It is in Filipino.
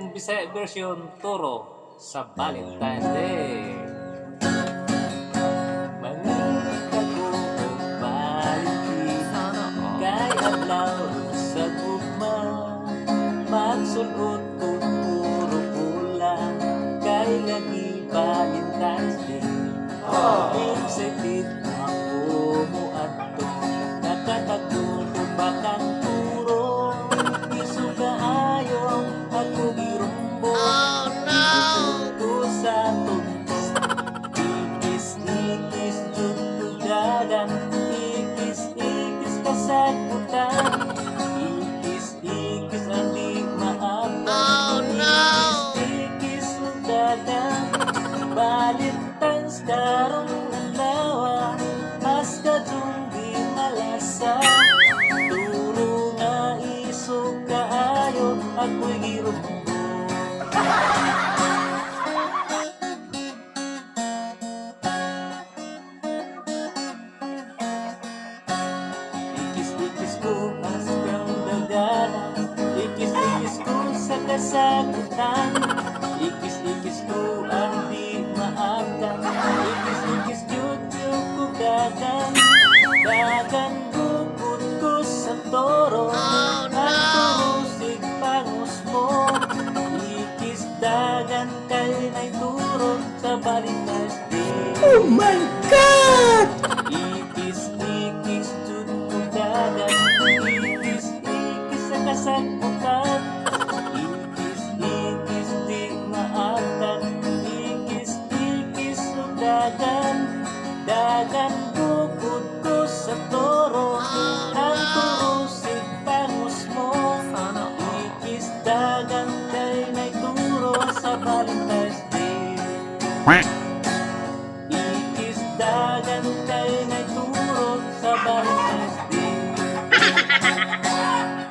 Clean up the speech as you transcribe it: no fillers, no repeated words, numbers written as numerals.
in Bisaya version Turo sa Valentine's Day. Mangita ko o balikin kay adlaw sa gugma, magsulot ko puro pula kay lagi Valentine's Day. Excited ako mo ato, nakataguto pa kang turo, isuga ayong ako girumbo. Ito sa tunto, ikis-ikis jud ko dagan, ikis-ikis kasagutan, ikis-ikis andi maabot, ikis-ikis mo dagan. Valentine's karong adlaw, mas kadung di malasa, turo nga isog kaayo ako'y girumbo. Ikis-ikis ko as kang dagana, ikis-ikis ko sa kasagutan, ikis-ikis ko ang di maabdan, ikis-ikis jud-jud ko dagan, dagan bukod ko sa toro, at turusig pangus mo, ikis dagan kay na'y turo sa Valentine's Day. Oh my God! Ikis-ikis jud ko dagan, ikis-ikis sa kasagutan, ikis-ikis di maabdan, ikis-ikis o dagan, dagan bukod ko sa toro, ang turusig pangus mo, ikis dagan kay na'y turo sa Valentine's Day. Ikis dagan